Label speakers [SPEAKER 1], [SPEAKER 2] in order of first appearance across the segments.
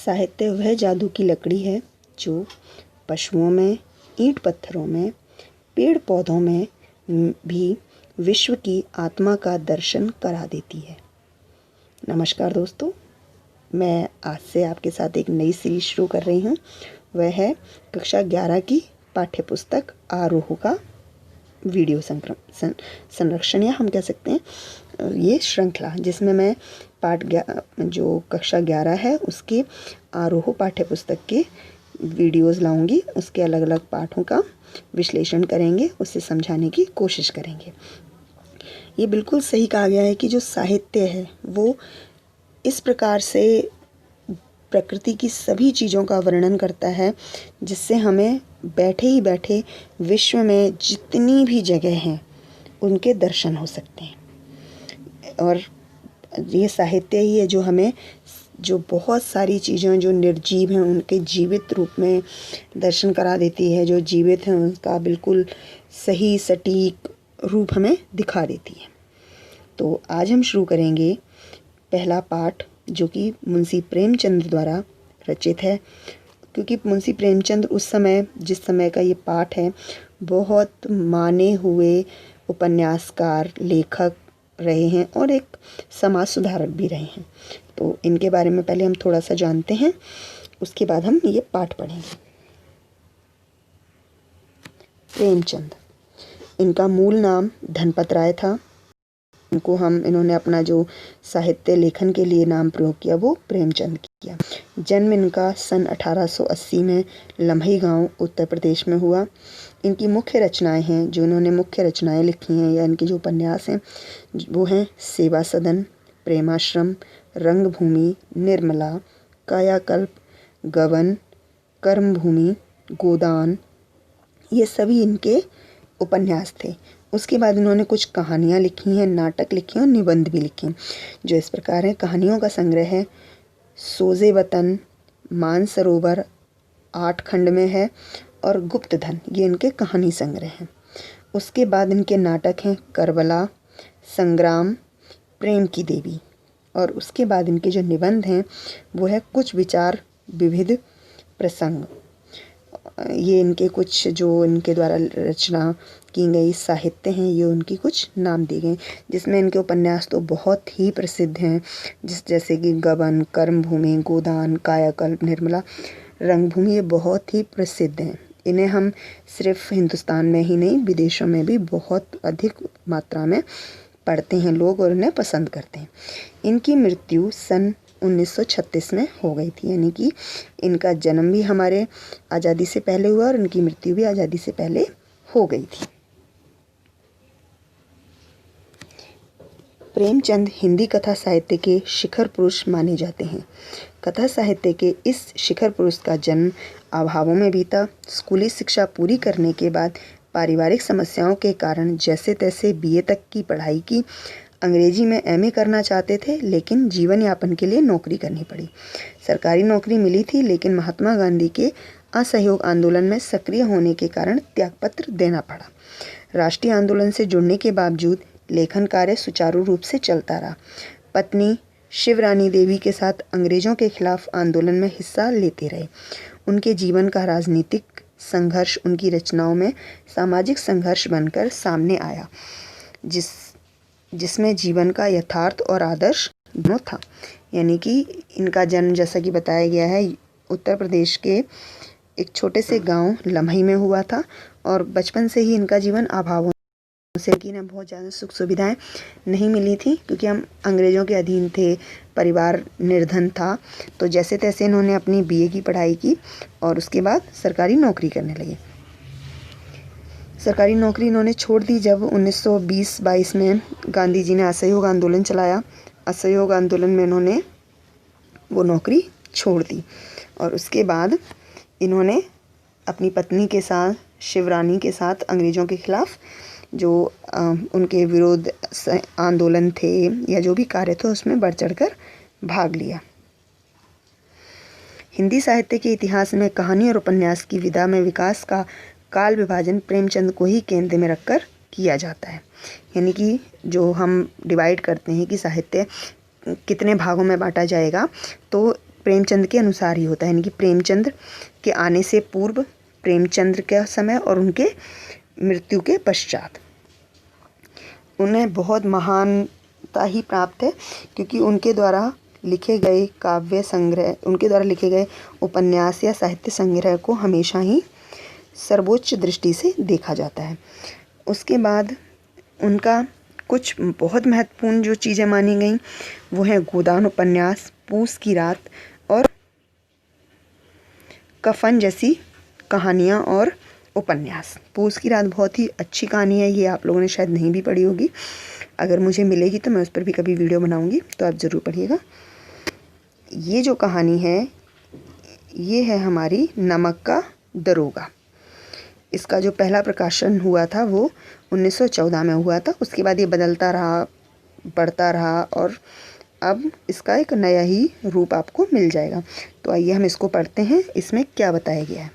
[SPEAKER 1] साहित्य वह जादू की लकड़ी है जो पशुओं में, ईंट पत्थरों में, पेड़ पौधों में भी विश्व की आत्मा का दर्शन करा देती है। नमस्कार दोस्तों, मैं आज से आपके साथ एक नई सीरीज शुरू कर रही हूँ। वह है कक्षा 11 की पाठ्यपुस्तक आरोह का वीडियो संरक्षण, या हम कह सकते हैं ये श्रृंखला, जिसमें मैं जो कक्षा 11 है उसके आरोह पाठ्यपुस्तक के वीडियोस लाऊंगी। उसके अलग अलग पाठों का विश्लेषण करेंगे, उसे समझाने की कोशिश करेंगे। ये बिल्कुल सही कहा गया है कि जो साहित्य है वो इस प्रकार से प्रकृति की सभी चीज़ों का वर्णन करता है जिससे हमें बैठे ही बैठे विश्व में जितनी भी जगह हैं उनके दर्शन हो सकते हैं। और ये साहित्य ही है जो हमें जो बहुत सारी चीज़ें जो निर्जीव हैं उनके जीवित रूप में दर्शन करा देती है, जो जीवित हैं उनका बिल्कुल सही सटीक रूप हमें दिखा देती है। तो आज हम शुरू करेंगे पहला पाठ जो कि मुंशी प्रेमचंद द्वारा रचित है, क्योंकि मुंशी प्रेमचंद उस समय, जिस समय का ये पाठ है, बहुत माने हुए उपन्यासकार, लेखक रहे हैं और एक समाज सुधारक भी रहे हैं। तो इनके बारे में पहले हम थोड़ा सा जानते हैं, उसके बाद हम ये पाठ पढ़ेंगे। प्रेमचंद, इनका मूल नाम धनपत राय था। इन्होंने अपना जो साहित्य लेखन के लिए नाम प्रयोग किया वो प्रेमचंद किया। जन्म इनका सन 1880 में लम्ही गांव उत्तर प्रदेश में हुआ। इनकी मुख्य रचनाएं हैं, जो इन्होंने मुख्य रचनाएं लिखी हैं या इनके जो उपन्यास हैं वो हैं सेवा सदन, प्रेमाश्रम, रंगभूमि, निर्मला, कायाकल्प, गबन, कर्मभूमि, गोदान। ये सभी इनके उपन्यास थे। उसके बाद इन्होंने कुछ कहानियाँ लिखी हैं, नाटक लिखे हैं और निबंध भी लिखे हैं, जो इस प्रकार हैं। कहानियों का संग्रह है सोजे वतन, मानसरोवर 8 खंड में है, और गुप्त धन, ये इनके कहानी संग्रह हैं। उसके बाद इनके नाटक हैं करबला, संग्राम, प्रेम की देवी। और उसके बाद इनके जो निबंध हैं वो है कुछ विचार विविध प्रसंग। ये इनके कुछ जो इनके द्वारा रचना की गई साहित्य हैं, ये उनकी कुछ नाम दिए गए, जिसमें इनके उपन्यास तो बहुत ही प्रसिद्ध हैं, जैसे कि गबन, कर्मभूमि, गोदान, कायाकल्प, निर्मला, रंगभूमि। ये बहुत ही प्रसिद्ध हैं। इन्हें हम सिर्फ हिंदुस्तान में ही नहीं, विदेशों में भी बहुत अधिक मात्रा में पढ़ते हैं लोग और इन्हें पसंद करते हैं। इनकी मृत्यु सन 1936 में हो गई थी, यानी कि इनका जन्म भी हमारे आज़ादी से पहले हुआ और इनकी मृत्यु भी आज़ादी से पहले हो गई थी। प्रेमचंद हिंदी कथा साहित्य के शिखर पुरुष माने जाते हैं। कथा साहित्य के इस शिखर पुरुष का जन्म अभावों में बीता। स्कूली शिक्षा पूरी करने के बाद पारिवारिक समस्याओं के कारण जैसे तैसे बीए तक की पढ़ाई की। अंग्रेजी में एमए करना चाहते थे, लेकिन जीवन यापन के लिए नौकरी करनी पड़ी। सरकारी नौकरी मिली थी, लेकिन महात्मा गांधी के असहयोग आंदोलन में सक्रिय होने के कारण त्यागपत्र देना पड़ा। राष्ट्रीय आंदोलन से जुड़ने के बावजूद लेखन कार्य सुचारू रूप से चलता रहा। पत्नी शिवरानी देवी के साथ अंग्रेजों के खिलाफ आंदोलन में हिस्सा लेते रहे। उनके जीवन का राजनीतिक संघर्ष उनकी रचनाओं में सामाजिक संघर्ष बनकर सामने आया, जिसमें जीवन का यथार्थ और आदर्श दोनों था। यानी कि इनका जन्म, जैसा कि बताया गया है, उत्तर प्रदेश के एक छोटे से गांव लम्ही में हुआ था, और बचपन से ही इनका जीवन अभावों से, कि ना बहुत ज़्यादा सुख सुविधाएं नहीं मिली थी, क्योंकि हम अंग्रेज़ों के अधीन थे, परिवार निर्धन था। तो जैसे तैसे इन्होंने अपनी बीए की पढ़ाई की और उसके बाद सरकारी नौकरी करने लगे। सरकारी नौकरी इन्होंने छोड़ दी जब 1920-22 में गांधी जी ने असहयोग आंदोलन चलाया। असहयोग आंदोलन में इन्होंने वो नौकरी छोड़ दी, और उसके बाद इन्होंने अपनी पत्नी के साथ, शिवरानी के साथ, अंग्रेज़ों के खिलाफ जो उनके विरोध आंदोलन थे या जो भी कार्य थे उसमें बढ़ चढ़कर भाग लिया। हिंदी साहित्य के इतिहास में कहानी और उपन्यास की विधा में विकास का काल विभाजन प्रेमचंद को ही केंद्र में रखकर किया जाता है। यानी कि जो हम डिवाइड करते हैं कि साहित्य कितने भागों में बांटा जाएगा, तो प्रेमचंद के अनुसार ही होता है, यानी कि प्रेमचंद के आने से पूर्व, प्रेमचंद का समय और उनके मृत्यु के पश्चात। उन्हें बहुत महानता ही प्राप्त है क्योंकि उनके द्वारा लिखे गए काव्य संग्रह, उनके द्वारा लिखे गए उपन्यास या साहित्य संग्रह को हमेशा ही सर्वोच्च दृष्टि से देखा जाता है। उसके बाद उनका कुछ बहुत महत्वपूर्ण जो चीज़ें मानी गई वो हैं गोदान उपन्यास, पूस की रात और कफन जैसी कहानियाँ और उपन्यास। पूस की रात बहुत ही अच्छी कहानी है, ये आप लोगों ने शायद नहीं भी पढ़ी होगी। अगर मुझे मिलेगी तो मैं उस पर भी कभी वीडियो बनाऊंगी, तो आप ज़रूर पढ़िएगा। ये जो कहानी है ये है हमारी नमक का दरोगा। इसका जो पहला प्रकाशन हुआ था वो 1914 में हुआ था। उसके बाद ये बदलता रहा, बढ़ता रहा और अब इसका एक नया ही रूप आपको मिल जाएगा। तो आइए हम इसको पढ़ते हैं, इसमें क्या बताया गया है।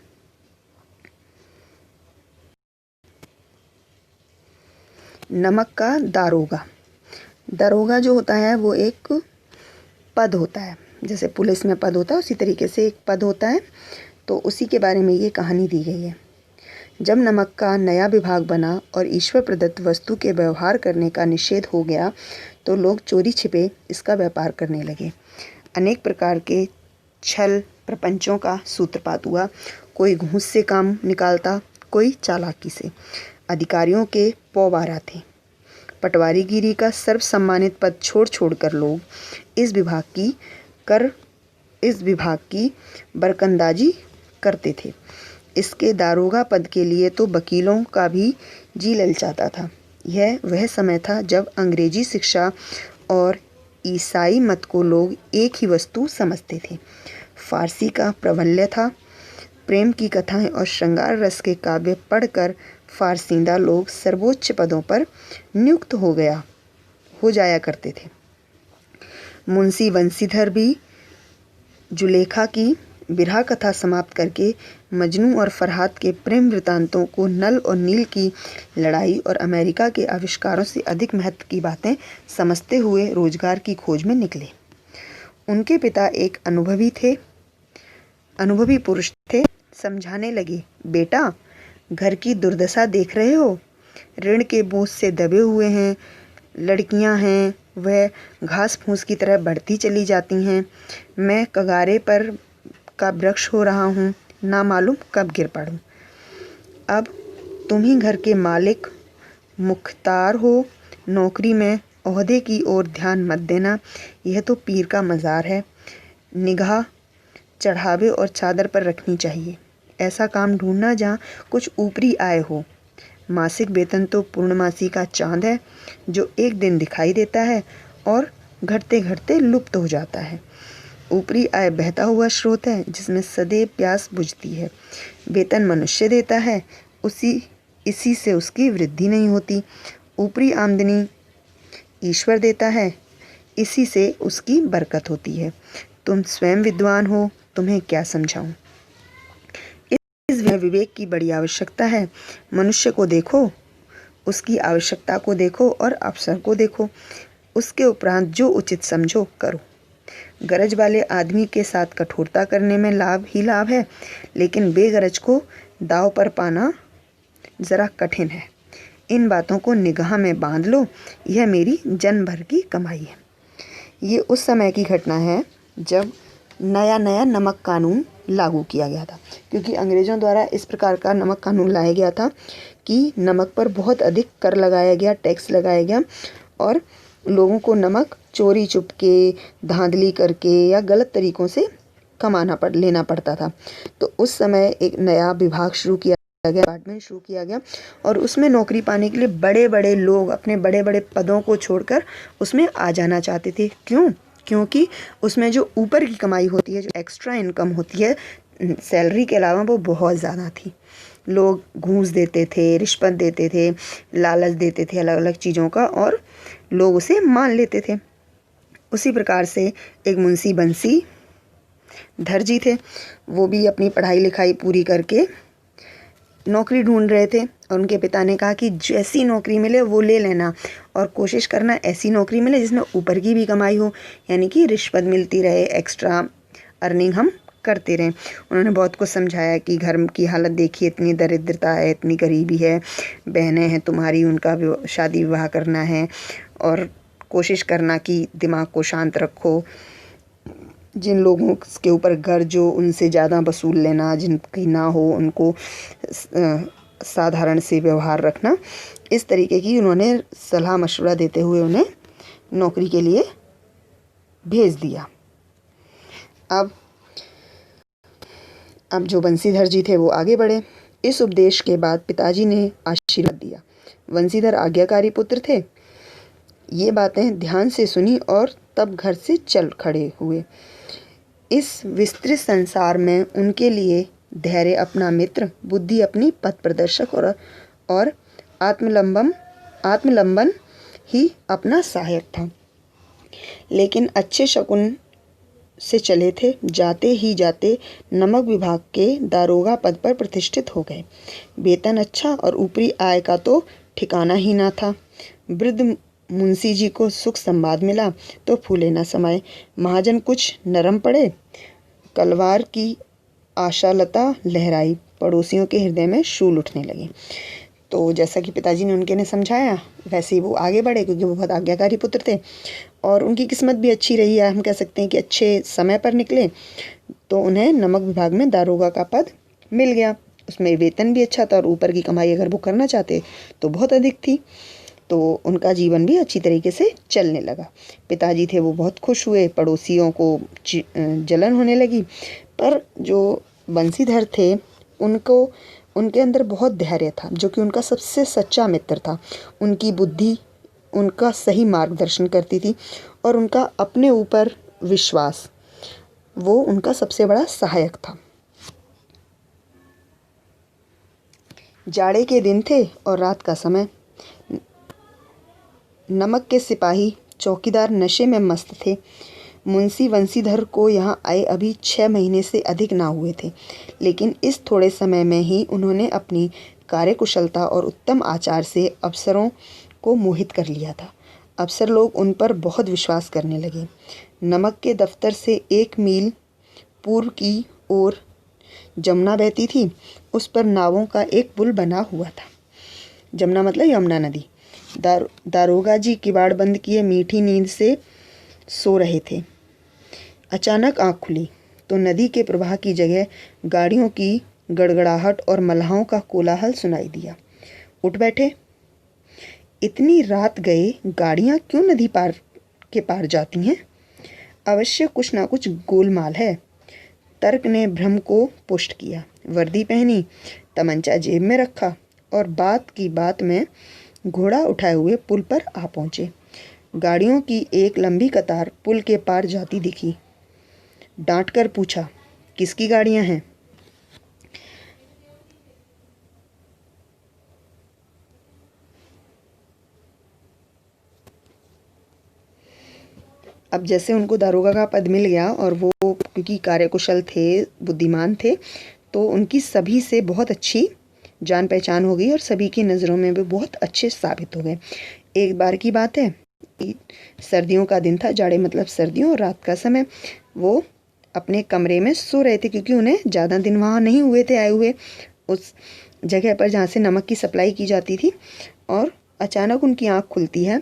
[SPEAKER 1] नमक का दारोगा। दरोगा जो होता है वो एक पद होता है, जैसे पुलिस में पद होता है उसी तरीके से एक पद होता है। तो उसी के बारे में ये कहानी दी गई है। जब नमक का नया विभाग बना और ईश्वर प्रदत्त वस्तु के व्यवहार करने का निषेध हो गया तो लोग चोरी छिपे इसका व्यापार करने लगे। अनेक प्रकार के छल प्रपंचों का सूत्रपात हुआ। कोई घूस से काम निकालता, कोई चालाकी से। अधिकारियों के पौबारा थे। पटवारीगिरी का सर्वसम्मानित पद छोड़ छोड़कर लोग इस विभाग की बरकंदाजी करते थे। इसके दारोगा पद के लिए तो वकीलों का भी जी ललचाता था। यह वह समय था जब अंग्रेजी शिक्षा और ईसाई मत को लोग एक ही वस्तु समझते थे। फारसी का प्राबल्य था। प्रेम की कथाएं और श्रृंगार रस के काव्य पढ़कर फारसीदा लोग सर्वोच्च पदों पर नियुक्त हो जाया करते थे। मुंशी बंसीधर भी जुलेखा की विरह कथा समाप्त करके मजनू और फरहाद के प्रेम वृतांतों को, नल और नील की लड़ाई और अमेरिका के आविष्कारों से अधिक महत्व की बातें समझते हुए रोजगार की खोज में निकले। उनके पिता एक अनुभवी पुरुष थे। समझाने लगे, बेटा घर की दुर्दशा देख रहे हो, ऋण के बोझ से दबे हुए हैं, लड़कियां हैं वह घास फूस की तरह बढ़ती चली जाती हैं। मैं कगारे पर का वृक्ष हो रहा हूँ, ना मालूम कब गिर पड़ूं। अब तुम ही घर के मालिक मुख्तार हो, नौकरी में ओहदे की ओर ध्यान मत देना। यह तो पीर का मज़ार है, निगाह चढ़ावे और चादर पर रखनी चाहिए। ऐसा काम ढूंढना जहाँ कुछ ऊपरी आय हो। मासिक वेतन तो पूर्णमासी का चांद है जो एक दिन दिखाई देता है और घटते घटते लुप्त हो जाता है। ऊपरी आय बहता हुआ स्रोत है जिसमें सदैव प्यास बुझती है। वेतन मनुष्य देता है, इसी से उसकी वृद्धि नहीं होती। ऊपरी आमदनी ईश्वर देता है, इसी से उसकी बरकत होती है। तुम स्वयं विद्वान हो, तुम्हें क्या समझाऊं। इस विवेक की बड़ी आवश्यकता है। मनुष्य को देखो, उसकी आवश्यकता को देखो और अवसर को देखो। उसके उपरांत जो उचित समझो करो। गरज वाले आदमी के साथ कठोरता करने में लाभ ही लाभ है, लेकिन बेगरज को दांव पर पाना ज़रा कठिन है। इन बातों को निगाह में बांध लो, यह मेरी जन्म भर की कमाई है। ये उस समय की घटना है जब नया नमक कानून लागू किया गया था, क्योंकि अंग्रेज़ों द्वारा इस प्रकार का नमक कानून लाया गया था कि नमक पर बहुत अधिक कर लगाया गया, टैक्स लगाया गया और लोगों को नमक चोरी चुपके, धांधली करके या गलत तरीक़ों से लेना पड़ता था। तो उस समय एक नया विभाग शुरू किया गया, डिपार्टमेंट शुरू किया गया और उसमें नौकरी पाने के लिए बड़े बड़े लोग अपने बड़े बड़े पदों को छोड़कर उसमें आ जाना चाहते थे। क्यों? क्योंकि उसमें जो ऊपर की कमाई होती है, जो एक्स्ट्रा इनकम होती है सैलरी के अलावा, वो बहुत ज़्यादा थी। लोग घूस देते थे, रिश्वत देते थे, लालच देते थे अलग अलग चीज़ों का और लोग उसे मान लेते थे। उसी प्रकार से एक मुंशी बंसीधर जी थे, वो भी अपनी पढ़ाई लिखाई पूरी करके नौकरी ढूंढ रहे थे और उनके पिता ने कहा कि जैसी नौकरी मिले वो ले लेना और कोशिश करना ऐसी नौकरी मिले जिसमें ऊपर की भी कमाई हो, यानी कि रिश्वत मिलती रहे, एक्स्ट्रा अर्निंग हम करते रहें। उन्होंने बहुत कुछ समझाया कि घर की हालत देखिए, इतनी दरिद्रता है, इतनी गरीबी है, बहनें हैं तुम्हारी, उनका शादी विवाह करना है और कोशिश करना कि दिमाग को शांत रखो। जिन लोगों के ऊपर घर जो उनसे ज़्यादा वसूल लेना, जिनकी ना हो, उनको साधारण से व्यवहार रखना। इस तरीके की उन्होंने सलाह मशवरा देते हुए उन्हें नौकरी के लिए भेज दिया। अब जो बंसीधर जी थे वो आगे बढ़े। इस उपदेश के बाद पिताजी ने आशीर्वाद दिया। बंसीधर आज्ञाकारी पुत्र थे। ये बातें ध्यान से सुनी और तब घर से चल खड़े हुए। इस विस्तृत संसार में उनके लिए धैर्य अपना मित्र, बुद्धि अपनी पथ प्रदर्शक और आत्मलंबन ही अपना सहायक था। लेकिन अच्छे शकुन से चले थे। जाते ही जाते नमक विभाग के दारोगा पद पर प्रतिष्ठित हो गए। वेतन अच्छा और ऊपरी आय का तो ठिकाना ही ना था। वृद्ध मुंशी जी को सुख संवाद मिला तो फूले न समाये। महाजन कुछ नरम पड़े। कलवार की आशालता लहराई। पड़ोसियों के हृदय में शूल उठने लगे। तो जैसा कि पिताजी ने उनके ने समझाया वैसे ही वो आगे बढ़े, क्योंकि वो बहुत आज्ञाकारी पुत्र थे और उनकी किस्मत भी अच्छी रही है। हम कह सकते हैं कि अच्छे समय पर निकले तो उन्हें नमक विभाग में दारोगा का पद मिल गया। उसमें वेतन भी अच्छा था और ऊपर की कमाई अगर वो करना चाहते तो बहुत अधिक थी। तो उनका जीवन भी अच्छी तरीके से चलने लगा। पिताजी थे वो बहुत खुश हुए। पड़ोसियों को जलन होने लगी। पर जो बंसीधर थे उनके अंदर बहुत धैर्य था, जो कि उनका सबसे सच्चा मित्र था। उनकी बुद्धि उनका सही मार्गदर्शन करती थी और उनका अपने ऊपर विश्वास वो उनका सबसे बड़ा सहायक था। जाड़े के दिन थे और रात का समय। नमक के सिपाही चौकीदार नशे में मस्त थे। मुंशी बंसीधर को यहाँ आए अभी 6 महीने से अधिक ना हुए थे, लेकिन इस थोड़े समय में ही उन्होंने अपनी कार्यकुशलता और उत्तम आचार से अफसरों को मोहित कर लिया था। अफसर लोग उन पर बहुत विश्वास करने लगे। नमक के दफ्तर से 1 मील पूर्व की ओर जमुना बहती थी। उस पर नावों का एक पुल बना हुआ था। जमुना मतलब यमुना नदी। दारोगा जी किवाड़ बंद किए मीठी नींद से सो रहे थे। अचानक आँख खुली तो नदी के प्रवाह की जगह गाड़ियों की गड़गड़ाहट और मल्लाहों का कोलाहल सुनाई दिया। उठ बैठे। इतनी रात गए गाड़ियाँ क्यों नदी के पार जाती हैं? अवश्य कुछ ना कुछ गोलमाल है। तर्क ने भ्रम को पुष्ट किया। वर्दी पहनी, तमंचा जेब में रखा और बात की बात में घोड़ा उठाए हुए पुल पर आ पहुँचे। गाड़ियों की एक लंबी कतार पुल के पार जाती दिखी। डांट कर पूछा, किसकी गाड़ियां हैं? अब जैसे उनको दारोगा का पद मिल गया और वो क्योंकि कार्यकुशल थे, बुद्धिमान थे, तो उनकी सभी से बहुत अच्छी जान पहचान हो गई और सभी की नज़रों में भी बहुत अच्छे साबित हो गए। एक बार की बात है, सर्दियों का दिन था। जाड़े मतलब सर्दियों और रात का समय। वो अपने कमरे में सो रहे थे क्योंकि उन्हें ज़्यादा दिन वहाँ नहीं हुए थे आए हुए, उस जगह पर जहाँ से नमक की सप्लाई की जाती थी। और अचानक उनकी आँख खुलती है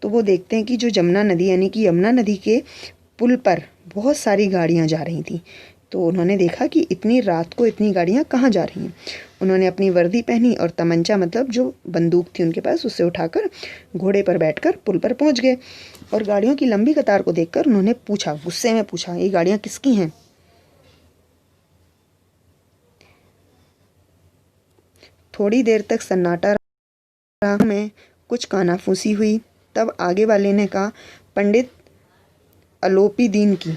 [SPEAKER 1] तो वो देखते हैं कि जो जमुना नदी यानी कि यमुना नदी के पुल पर बहुत सारी गाड़ियाँ जा रही थी। तो उन्होंने देखा कि इतनी रात को इतनी गाड़ियाँ कहाँ जा रही हैं। उन्होंने अपनी वर्दी पहनी और तमंचा मतलब जो बंदूक थी उनके पास उससे उठाकर घोड़े पर बैठकर पुल पर पहुंच गए। और गाड़ियों की लंबी कतार को देखकर उन्होंने पूछा, गुस्से में पूछा, ये गाड़ियाँ किसकी हैं? थोड़ी देर तक सन्नाटा रहा, में कुछ कानाफूसी हुई। तब आगे वाले ने कहा, पंडित अलोपी दीन की।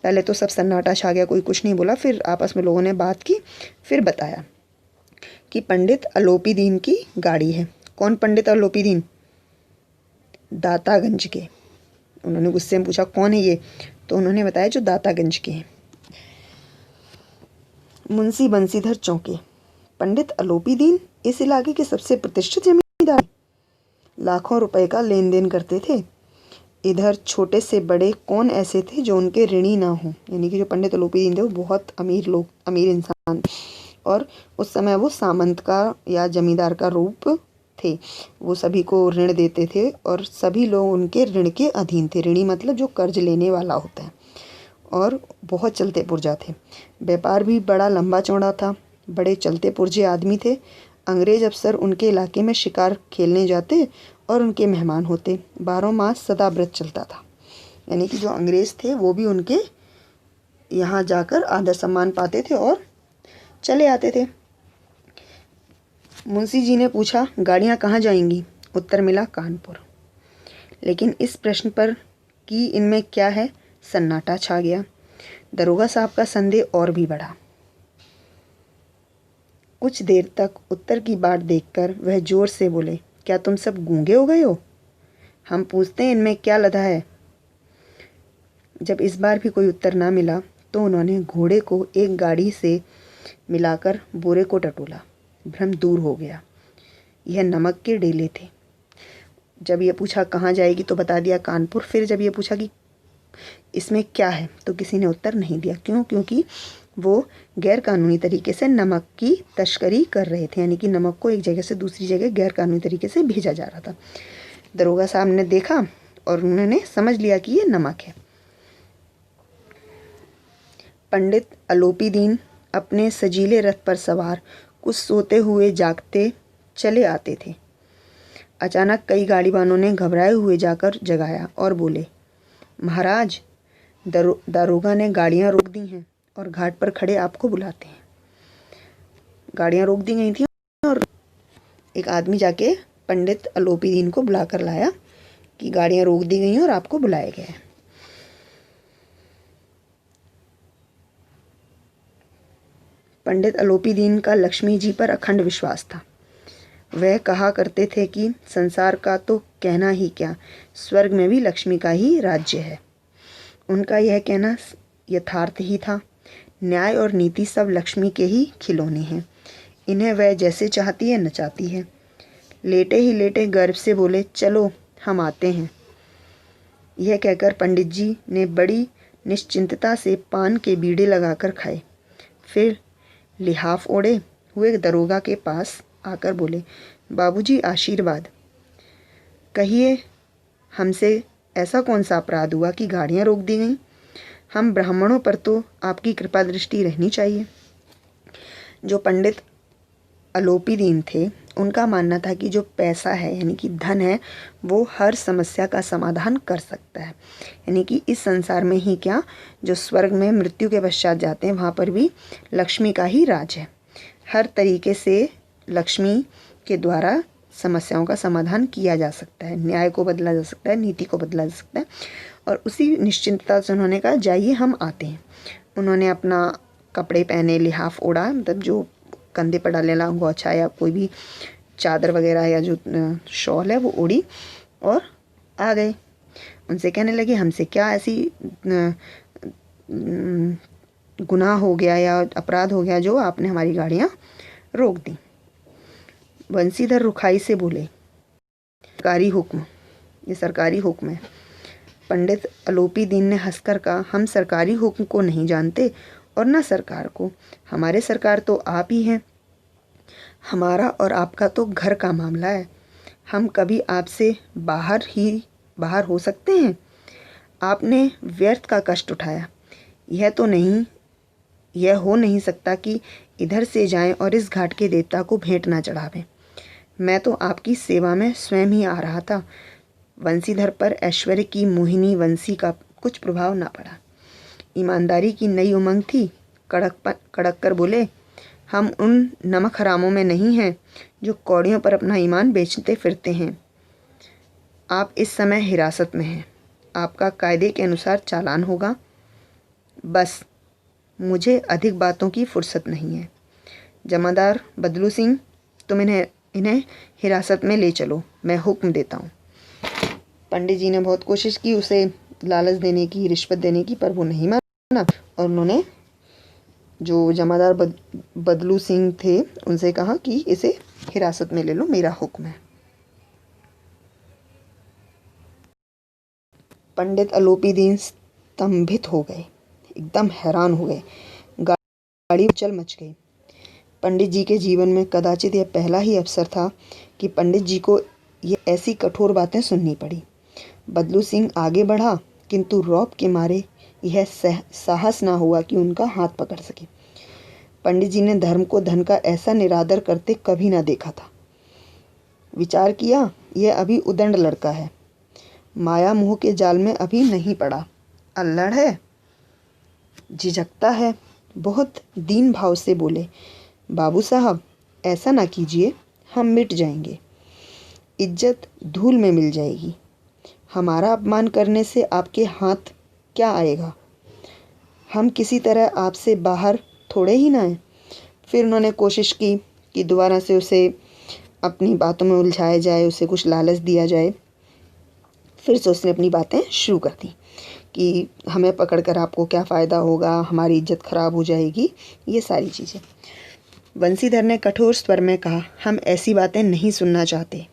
[SPEAKER 1] पहले तो सब सन्नाटा छा गया, कोई कुछ नहीं बोला। फिर आपस में लोगों ने बात की, फिर बताया कि पंडित अलोपी दीन की गाड़ी है। कौन पंडित अलोपी दीन? दातागंज के। उन्होंने गुस्से में पूछा, कौन है ये? तो उन्होंने बताया जो दातागंज के हैं। मुंशी बंसीधर चौंके। पंडित अलोपी दीन इस इलाके के सबसे प्रतिष्ठित जमींदार, लाखों रुपए का लेन देन करते थे। इधर छोटे से बड़े कौन ऐसे थे जो उनके ऋणी ना हों, यानी कि जो पंडित अलोपी दीन थे वो बहुत अमीर इंसान थे और उस समय वो सामंत का या जमींदार का रूप थे। वो सभी को ऋण देते थे और सभी लोग उनके ऋण के अधीन थे। ऋणी मतलब जो कर्ज लेने वाला होता है, और बहुत चलते पुर्जा थे। व्यापार भी बड़ा लंबा चौड़ा था, बड़े चलते पुर्जे आदमी थे। अंग्रेज अफसर उनके इलाके में शिकार खेलने जाते और उनके मेहमान होते। 12 मास सदा व्रत चलता था, यानी कि जो अंग्रेज़ थे वो भी उनके यहाँ जाकर आदर सम्मान पाते थे और चले आते थे। मुंशी जी ने पूछा, गाड़ियाँ कहाँ जाएंगी? उत्तर मिला, कानपुर। लेकिन इस प्रश्न पर कि इनमें क्या है, सन्नाटा छा गया। दरोगा साहब का संदेह और भी बढ़ा। कुछ देर तक उत्तर की बाट देखकर वह जोर से बोले, क्या तुम सब गूंगे हो गए हो? हम पूछते हैं इनमें क्या लदा है। जब इस बार भी कोई उत्तर ना मिला तो उन्होंने घोड़े को एक गाड़ी से मिलाकर बोरे को टटोला। भ्रम दूर हो गया। यह नमक के डेले थे। जब ये पूछा कहाँ जाएगी तो बता दिया कानपुर। फिर जब ये पूछा कि इसमें क्या है तो किसी ने उत्तर नहीं दिया। क्यों? क्योंकि वो गैर कानूनी तरीके से नमक की तस्करी कर रहे थे, यानी कि नमक को एक जगह से दूसरी जगह गैर कानूनी तरीके से भेजा जा रहा था। दरोगा साहब ने देखा और उन्होंने समझ लिया कि ये नमक है। पंडित अलोपी दीन अपने सजीले रथ पर सवार कुछ सोते हुए जागते चले आते थे। अचानक कई गाड़ीवानों ने घबराए हुए जाकर जगाया और बोले, महाराज, दारोगा ने गाड़ियां रोक दी हैं और घाट पर खड़े आपको बुलाते हैं। गाड़ियां रोक दी गई थी और एक आदमी जाके पंडित अलोपी दीन को बुलाकर लाया कि गाड़ियां रोक दी गई हैं और आपको बुलाया गया है। पंडित अलोपी दीन का लक्ष्मी जी पर अखंड विश्वास था। वह कहा करते थे कि संसार का तो कहना ही क्या, स्वर्ग में भी लक्ष्मी का ही राज्य है। उनका यह कहना यथार्थ ही था। न्याय और नीति सब लक्ष्मी के ही खिलौने हैं। इन्हें वह जैसे चाहती है नचाती है। लेटे ही लेटे गर्व से बोले, चलो हम आते हैं। यह कहकर पंडित जी ने बड़ी निश्चिंतता से पान के बीड़े लगाकर खाए। फिर लिहाफ ओढ़े हुए दरोगा के पास आकर बोले, बाबूजी आशीर्वाद। कहिए, हमसे ऐसा कौन सा अपराध हुआ कि गाड़ियां रोक दी गईं? हम ब्राह्मणों पर तो आपकी कृपा दृष्टि रहनी चाहिए। जो पंडित अलोपी दीन थे उनका मानना था कि जो पैसा है, यानी कि धन है, वो हर समस्या का समाधान कर सकता है। यानी कि इस संसार में ही क्या, जो स्वर्ग में मृत्यु के पश्चात जाते हैं वहाँ पर भी लक्ष्मी का ही राज है। हर तरीके से लक्ष्मी के द्वारा समस्याओं का समाधान किया जा सकता है, न्याय को बदला जा सकता है, नीति को बदला जा सकता है। और उसी निश्चिंतता से उन्होंने कहा, जाइए हम आते हैं। उन्होंने अपना कपड़े पहने, लिहाफ ओढ़ा, मतलब जो कंधे पर डालने वाला गौछा या कोई भी चादर वगैरह या जो शॉल है वो ओढ़ी और आ गए। उनसे कहने लगे, हमसे क्या ऐसी गुनाह हो गया या अपराध हो गया जो आपने हमारी गाड़ियाँ रोक दी। बंसीधर रुखाई से बोले, सरकारी हुक्म, ये सरकारी हुक्म है। पंडित अलोपी दीन ने हंसकर कहा, हम सरकारी हुक्म को नहीं जानते और न सरकार को। हमारे सरकार तो आप ही हैं। हमारा और आपका तो घर का मामला है। हम कभी आपसे बाहर हो सकते हैं? आपने व्यर्थ का कष्ट उठाया। यह हो नहीं सकता कि इधर से जाएं और इस घाट के देवता को भेंट ना चढ़ावें। मैं तो आपकी सेवा में स्वयं ही आ रहा था। वंशीधर पर ऐश्वर्य की मोहिनी वंशी का कुछ प्रभाव ना पड़ा। ईमानदारी की नई उमंग थी। कड़क कर बोले, हम उन नमक हरामों में नहीं हैं जो कौड़ियों पर अपना ईमान बेचते फिरते हैं। आप इस समय हिरासत में हैं। आपका कायदे के अनुसार चालान होगा। बस, मुझे अधिक बातों की फुर्सत नहीं है। जमादार बदलू सिंह, तुम इन्हें हिरासत में ले चलो, मैं हुक्म देता हूँ। पंडित जी ने बहुत कोशिश की उसे लालच देने की, रिश्वत देने की, पर वो नहीं माना और उन्होंने जो जमादार बदलू सिंह थे उनसे कहा कि इसे हिरासत में ले लो, मेरा हुक्म है। पंडित अलोपी दीन स्तंभित हो गए, एकदम हैरान हो गए। गाड़ी उछल मच गई। पंडित जी के जीवन में कदाचित यह पहला ही अवसर था कि पंडित जी को ये ऐसी कठोर बातें सुननी पड़ी। बदलू सिंह आगे बढ़ा, किंतु रौब के मारे यह साहस ना हुआ कि उनका हाथ पकड़ सके। पंडित जी ने धर्म को धन का ऐसा निरादर करते कभी ना देखा था। विचार किया, यह अभी उदंड लड़का है, माया मोह के जाल में अभी नहीं पड़ा, अल्लड़ है, झिझकता है। बहुत दीन भाव से बोले, बाबू साहब ऐसा ना कीजिए, हम मिट जाएंगे, इज्जत धूल में मिल जाएगी। हमारा अपमान करने से आपके हाथ क्या आएगा? हम किसी तरह आपसे बाहर थोड़े ही ना हैं। फिर उन्होंने कोशिश की कि दोबारा से उसे अपनी बातों में उलझाया जाए, उसे कुछ लालच दिया जाए। फिर से उसने अपनी बातें शुरू कर दी कि हमें पकड़कर आपको क्या फ़ायदा होगा, हमारी इज्जत खराब हो जाएगी, ये सारी चीज़ें। बंसीधर ने कठोर स्वर में कहा, हम ऐसी बातें नहीं सुनना चाहते।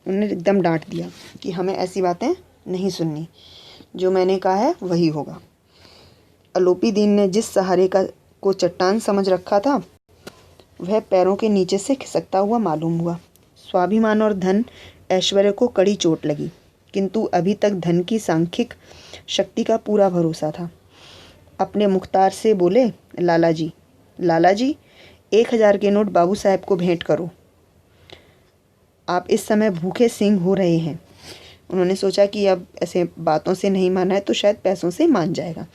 [SPEAKER 1] उन्होंने एकदम डांट दिया कि हमें ऐसी बातें नहीं सुननी, जो मैंने कहा है वही होगा। अलोपी दीन ने जिस सहारे को चट्टान समझ रखा था, वह पैरों के नीचे से खिसकता हुआ मालूम हुआ। स्वाभिमान और धन ऐश्वर्य को कड़ी चोट लगी, किंतु अभी तक धन की सांख्यिक शक्ति का पूरा भरोसा था। अपने मुख्तार से बोले, लाला जी 1000 के नोट बाबू साहब को भेंट करो, आप इस समय भूखे सिंह हो रहे हैं। उन्होंने सोचा कि अब ऐसे बातों से नहीं माना है तो शायद पैसों से मान जाएगा।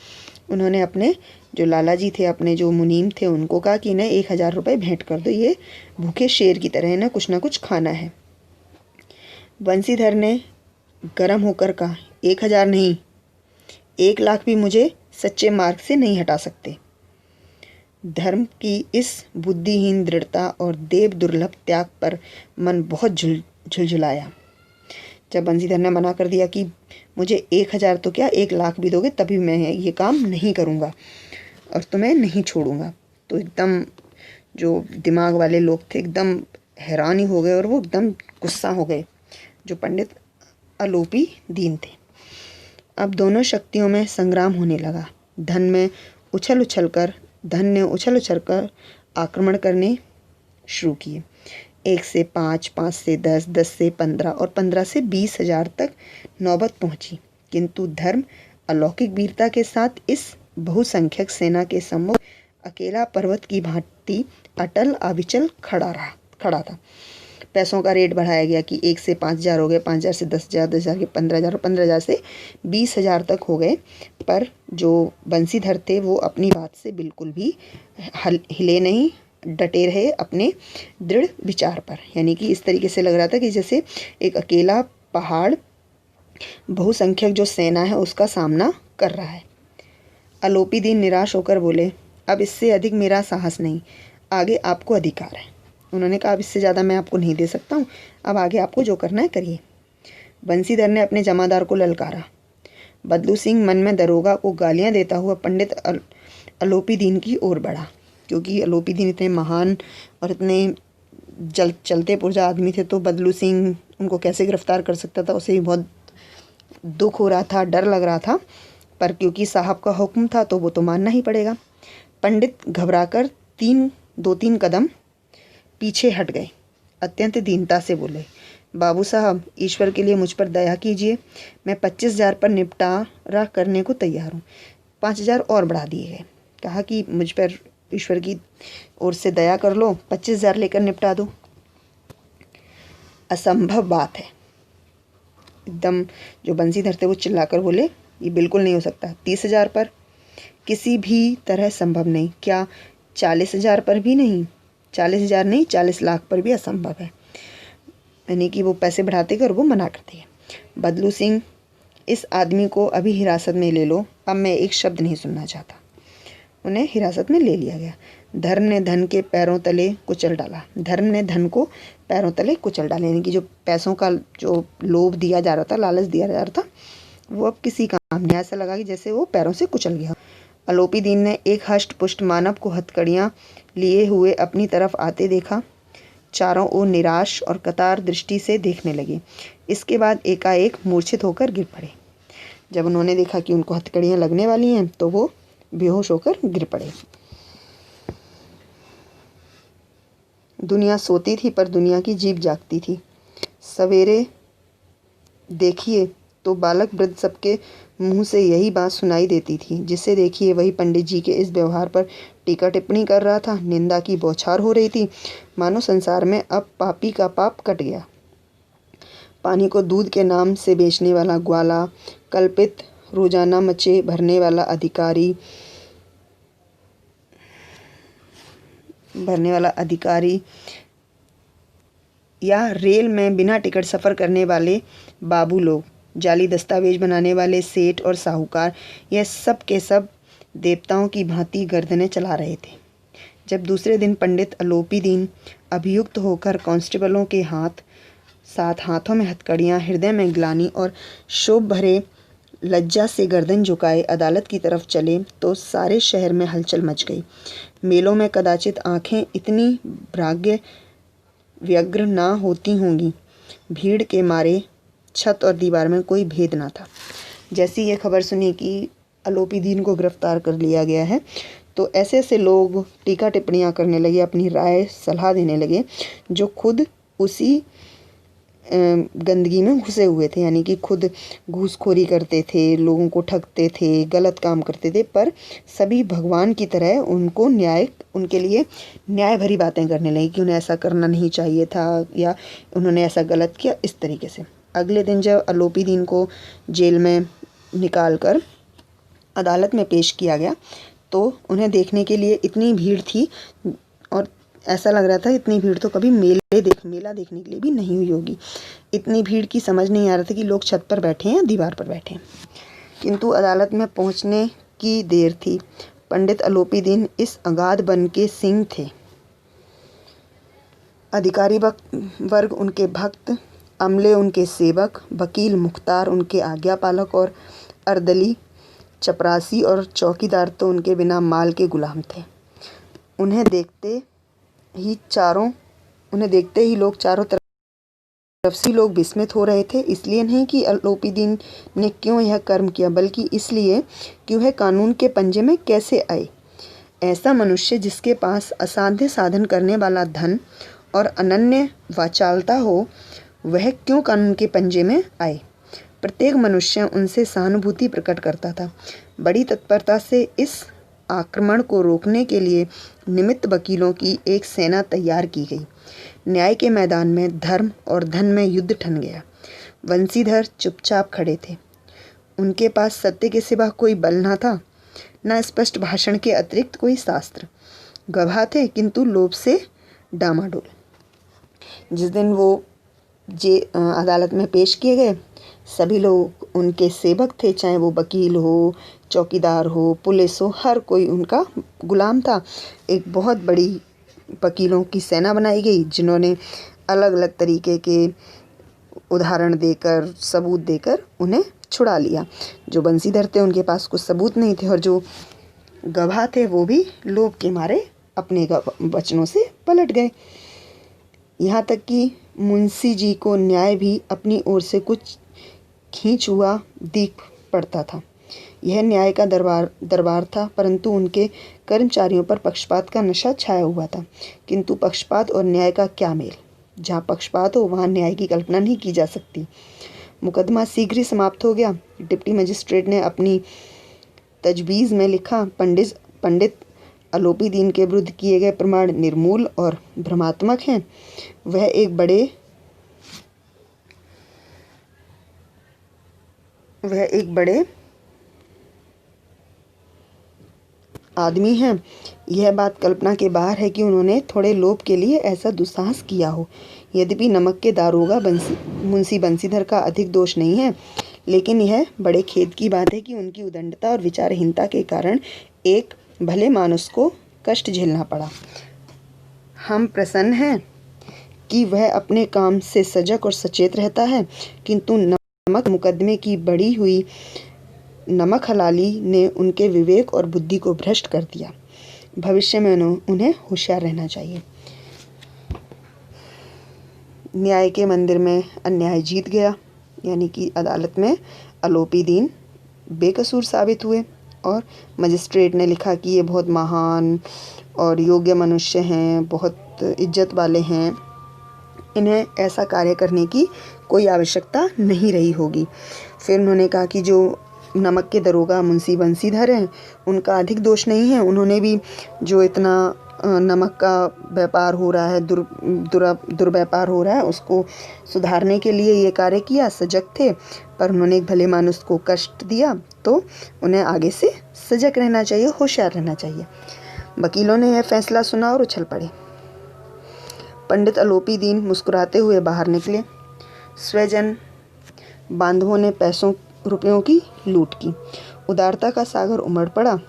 [SPEAKER 1] उन्होंने अपने जो लाला जी थे, अपने जो मुनीम थे, उनको कहा कि इन्हें 1000 रुपये भेंट कर दो, ये भूखे शेर की तरह इन्हें कुछ ना कुछ खाना है। बंसीधर ने गर्म होकर कहा, 1000 नहीं, 1 लाख भी मुझे सच्चे मार्ग से नहीं हटा सकते। धर्म की इस बुद्धिहीन दृढ़ता और देव दुर्लभ त्याग पर मन बहुत झुलझुलाया। जब बंसीधर ने मना कर दिया कि मुझे 1000 तो क्या 1 लाख भी दोगे तभी मैं ये काम नहीं करूँगा और तुम्हें नहीं छोड़ूंगा, तो एकदम जो दिमाग वाले लोग थे एकदम हैरान ही हो गए और वो एकदम गुस्सा हो गए, जो पंडित अलोपी दीन थे। अब दोनों शक्तियों में संग्राम होने लगा। धन ने उछल उछल कर आक्रमण करने शुरू किए। 1 से 5, 5 से 10, 10 से 15 और 15 से 20,000 तक नौबत पहुंची, किंतु धर्म अलौकिक वीरता के साथ इस बहुसंख्यक सेना के सम्मुख अकेला पर्वत की भांति अटल अविचल खड़ा था। पैसों का रेट बढ़ाया गया कि 1 से 5000 हो गए, 5000 से 10,000, 10,000 के 15,000 और 15,000 से 20,000 तक हो गए। पर जो बंसीधर थे वो अपनी बात से बिल्कुल भी हिले नहीं, डटे रहे अपने दृढ़ विचार पर। यानी कि इस तरीके से लग रहा था कि जैसे एक अकेला पहाड़ बहुसंख्यक जो सेना है उसका सामना कर रहा है। अलोपी दीन निराश होकर बोले, अब इससे अधिक मेरा साहस नहीं, आगे आपको अधिकार है। उन्होंने कहा, अब इससे ज़्यादा मैं आपको नहीं दे सकता हूँ, अब आगे आपको जो करना है करिए। बंसीधर ने अपने जमादार को ललकारा। बदलू सिंह मन में दरोगा को गालियाँ देता हुआ पंडित अलोपी दीन की ओर बढ़ा, क्योंकि अलोपी दीन इतने महान और इतने चलते पुर्जा आदमी थे, तो बदलू सिंह उनको कैसे गिरफ्तार कर सकता था, उसे भी बहुत दुख हो रहा था, डर लग रहा था। पर क्योंकि साहब का हुक्म था तो वो तो मानना ही पड़ेगा। पंडित घबराकर 2-3 कदम पीछे हट गए। अत्यंत दीनता से बोले, बाबू साहब ईश्वर के लिए मुझ पर दया कीजिए, मैं 25,000 पर निपटारा करने को तैयार हूँ। 5,000 और बढ़ा दिए गए। कहा कि मुझ पर ईश्वर की ओर से दया कर लो, 25,000 लेकर निपटा दो। असंभव बात है। एकदम जो बंसीधर थे वो चिल्लाकर बोले, ये बिल्कुल नहीं हो सकता। 30,000 पर किसी भी तरह संभव नहीं। क्या 40,000 पर भी नहीं? 40,000 नहीं, 40 लाख पर भी असंभव है। यानी कि वो पैसे बढ़ाते गए और वो मना करते हैं। बदलू सिंह, इस आदमी को अभी हिरासत में ले लो, अब मैं एक शब्द नहीं सुनना चाहता। उन्हें हिरासत में ले लिया गया। धर्म ने धन के पैरों तले कुचल डाला। धर्म ने धन को पैरों तले कुचल डाला, यानी कि जो पैसों का जो लोभ दिया जा रहा था, लालच दिया जा रहा था, वो अब किसी काम नहीं। ऐसा लगा कि जैसे वो पैरों से कुचल गया। अलोपी दीन ने एक हष्ट पुष्ट मानव को हथकड़ियाँ लिए हुए अपनी तरफ आते देखा। चारों ओर निराश और कतार दृष्टि से देखने लगे। इसके बाद एकाएक मूर्छित होकर गिर पड़े। जब उन्होंने देखा कि उनको हथकड़ियाँ लगने वाली हैं तो वो बेहोश होकर गिर पड़े। दुनिया सोती थी पर दुनिया की जीभ जागती थी। सवेरे देखिए तो बालक वृद्ध सबके मुंह से यही बात सुनाई देती थी। जिसे देखिए वही पंडित जी के इस व्यवहार पर टीका टिप्पणी कर रहा था। निंदा की बौछार हो रही थी, मानो संसार में अब पापी का पाप कट गया। पानी को दूध के नाम से बेचने वाला ग्वाला, कल्पित रोजाना मचे भरने वाला अधिकारी या रेल में बिना टिकट सफ़र करने वाले बाबू लोग, जाली दस्तावेज बनाने वाले सेठ और साहूकार, यह सब के सब देवताओं की भांति गर्दनें चला रहे थे। जब दूसरे दिन पंडित अलोपी दीन अभियुक्त होकर कांस्टेबलों के साथ हाथों में हथकड़ियाँ, हृदय में ग्लानि और शोभ भरे लज्जा से गर्दन झुकाए अदालत की तरफ चले तो सारे शहर में हलचल मच गई। मेलों में कदाचित आंखें इतनी भाग्य व्यग्र ना होती होंगी। भीड़ के मारे छत और दीवार में कोई भेद ना था। जैसी ये खबर सुनी कि अलोपी दीन को गिरफ्तार कर लिया गया है तो ऐसे ऐसे लोग टीका टिप्पणियाँ करने लगे, अपनी राय सलाह देने लगे जो खुद उसी गंदगी में घुसे हुए थे, यानी कि खुद घूसखोरी करते थे, लोगों को ठगते थे, गलत काम करते थे, पर सभी भगवान की तरह उनके लिए न्याय भरी बातें करने लगे कि उन्हें ऐसा करना नहीं चाहिए था या उन्होंने ऐसा गलत किया, इस तरीके से। अगले दिन जब अलोपी दीन को जेल में निकाल कर अदालत में पेश किया गया तो उन्हें देखने के लिए इतनी भीड़ थी और ऐसा लग रहा था इतनी भीड़ तो कभी मेला देखने के लिए भी नहीं हुई होगी। इतनी भीड़ की समझ नहीं आ रहा था कि लोग छत पर बैठे हैं या दीवार पर बैठे हैं। किंतु अदालत में पहुंचने की देर थी। पंडित अलोपी दीन इस अगाध वन के सिंह थे। अधिकारी वर्ग उनके भक्त, अमले उनके सेवक, वकील मुख्तार उनके आज्ञापालक और अर्दली, चपरासी और चौकीदार तो उनके बिना माल के गुलाम थे। उन्हें देखते ही लोग चारों तरफ से लोग विस्मित हो रहे थे। इसलिए नहीं कि अलोपी दीन ने क्यों यह कर्म किया, बल्कि इसलिए कि वह कानून के पंजे में कैसे आए। ऐसा मनुष्य जिसके पास असाध्य साधन करने वाला धन और अनन्य वाचालता हो, वह क्यों कानून के पंजे में आए। प्रत्येक मनुष्य उनसे सहानुभूति प्रकट करता था। बड़ी तत्परता से इस आक्रमण को रोकने के लिए निमित्त वकीलों की एक सेना तैयार की गई। न्याय के मैदान में धर्म और धन में युद्ध ठन गया। वंशीधर चुपचाप खड़े थे। उनके पास सत्य के सिवा कोई बल न था, न स्पष्ट भाषण के अतिरिक्त कोई शास्त्र। गवाह थे किंतु लोभ से डामाडोल। जिस दिन वो अदालत में पेश किए गए, सभी लोग उनके सेवक थे, चाहे वो वकील हो, चौकीदार हो, पुलिस हो, हर कोई उनका गुलाम था। एक बहुत बड़ी वकीलों की सेना बनाई गई जिन्होंने अलग अलग तरीके के उदाहरण देकर, सबूत देकर उन्हें छुड़ा लिया। जो बंशीधर थे उनके पास कुछ सबूत नहीं थे और जो गवाह थे वो भी लोभ के मारे अपने वचनों से पलट गए। यहाँ तक कि मुंशी जी को न्याय भी अपनी ओर से कुछ खींच हुआ दिख पड़ता था। यह न्याय का दरबार था, परंतु उनके कर्मचारियों पर पक्षपात का नशा छाया हुआ था। किंतु पक्षपात और न्याय का क्या मेल। जहाँ पक्षपात हो वहाँ न्याय की कल्पना नहीं की जा सकती। मुकदमा शीघ्र ही समाप्त हो गया। डिप्टी मजिस्ट्रेट ने अपनी तजवीज़ में लिखा, पंडित अलोपी दीन के विरुद्ध किए गए प्रमाण निर्मूल और भ्रमात्मक हैं। वह एक बड़े आदमी हैं। यह बात कल्पना के बाहर है कि उन्होंने थोड़े लोभ के लिए ऐसा दुस्साहस किया हो। यद्यपि नमक के दारोगा मुंशी बंशीधर का अधिक दोष नहीं है, लेकिन यह बड़े खेद की बात है कि उनकी उदंडता और विचारहीनता के कारण एक भले मानुस को कष्ट झेलना पड़ा। हम प्रसन्न हैं कि वह अपने काम से सजग और सचेत रहता है, किंतु नमक मुकदमे की बढ़ी हुई नमक हलाली ने उनके विवेक और बुद्धि को भ्रष्ट कर दिया। भविष्य में उन्हें होशियार रहना चाहिए। न्याय के मंदिर में अन्याय जीत गया, यानी कि अदालत में अलोपी दीन बेकसूर साबित हुए और मजिस्ट्रेट ने लिखा कि ये बहुत महान और योग्य मनुष्य हैं, बहुत इज्जत वाले हैं, इन्हें ऐसा कार्य करने की कोई आवश्यकता नहीं रही होगी। फिर उन्होंने कहा कि जो नमक के दरोगा मुंशी बंसीधर हैं उनका अधिक दोष नहीं है, उन्होंने भी जो इतना नमक का व्यापार हो रहा है, दुर्व्यापार हो रहा है, उसको सुधारने के लिए ये कार्य किया, सजग थे, पर उन्होंने एक भले मानुस को कष्ट दिया, तो उन्हें आगे से सजग रहना चाहिए, होशियार रहना चाहिए। वकीलों ने यह फैसला सुना और उछल पड़े। पंडित अलोपी दीन मुस्कुराते हुए बाहर निकले। स्वजन बांधवों ने पैसों रुपयों की लूट की। उदारता का सागर उमड़ पड़ा।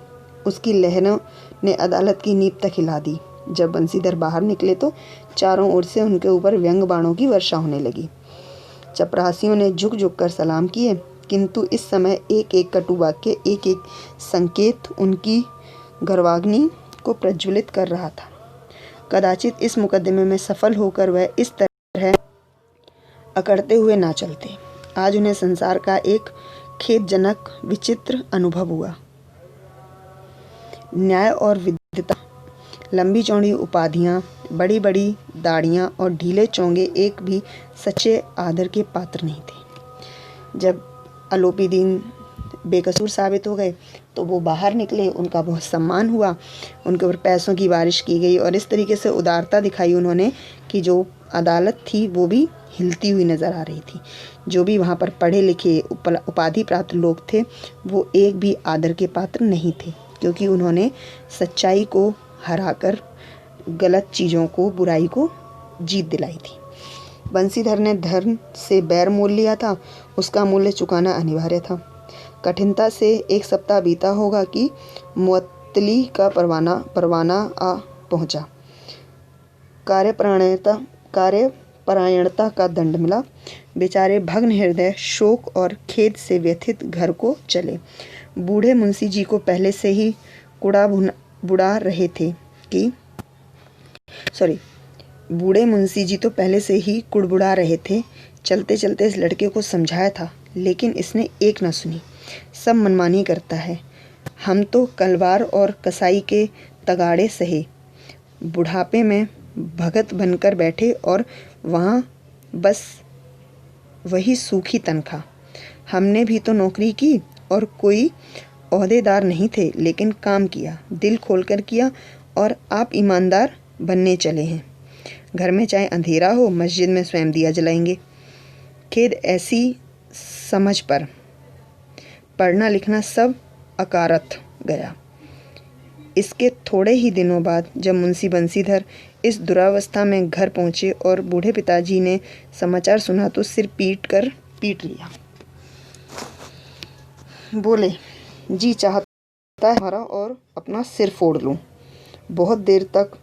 [SPEAKER 1] उसकी लहरों ने अदालत की नींव तक हिला दी। जब बंसीधर बाहर निकले तो चारों ओर से उनके ऊपर व्यंग बाणों की वर्षा होने लगी। चपरासियों ने झुक झुक कर सलाम किए, किंतु इस समय एक एक कटु वाक्य, एक एक संकेत उनकी गर्वाग्नि को प्रज्वलित कर रहा था। कदाचित इस मुकदमे में सफल होकर वह इस तरह अकड़ते हुए ना चलते। आज उन्हें संसार का एक खेदजनक विचित्र अनुभव हुआ। न्याय और विद्वता, लंबी चौड़ी उपाधियां, बड़ी बड़ी दाढ़ियां और ढीले चोंगे एक भी सच्चे आदर के पात्र नहीं थे। जब अलोपी दीन बेकसूर साबित हो गए तो वो बाहर निकले, उनका बहुत सम्मान हुआ, उनके ऊपर पैसों की बारिश की गई और इस तरीके से उदारता दिखाई उन्होंने कि जो अदालत थी वो भी हिलती हुई नज़र आ रही थी। जो भी वहाँ पर पढ़े लिखे उपाधि प्राप्त लोग थे वो एक भी आदर के पात्र नहीं थे, क्योंकि उन्होंने सच्चाई को हराकर गलत चीज़ों को, बुराई को जीत दिलाई थी। बंसीधर ने धर्म से बैर मोल लिया था, उसका मूल्य चुकाना अनिवार्य था। कठिनता से एक सप्ताह बीता होगा कि मुअत्तली का परवाना आ पहुंचा। कार्यपरायणता का दंड मिला। बेचारे भग्न हृदय, शोक और खेद से व्यथित घर को चले। बूढ़े मुंशी जी को पहले से ही बूढ़े मुंशी जी तो पहले से ही कुड़बुड़ा रहे थे। चलते चलते इस लड़के को समझाया था, लेकिन इसने एक न सुनी। सब मनमानी करता है। हम तो कलवार और कसाई के तगाड़े सहे, बुढ़ापे में भगत बनकर बैठे और वहाँ बस वही सूखी तनख्वाह। हमने भी तो नौकरी की और कोई ओहदेदार नहीं थे, लेकिन काम किया, दिल खोलकर किया, और आप ईमानदार बनने चले हैं। घर में चाहे अंधेरा हो, मस्जिद में स्वयं दिया जलाएंगे। खेद ऐसी समझ पर पढ़ना लिखना सब अकारथ गया। इसके थोड़े ही दिनों बाद जब मुंशी बंसीधर इस दुरावस्था में घर पहुंचे और बूढ़े पिताजी ने समाचार सुना तो सिर पीट लिया। बोले, जी चाहता है हमारा और अपना सिर फोड़ लूं। बहुत देर तक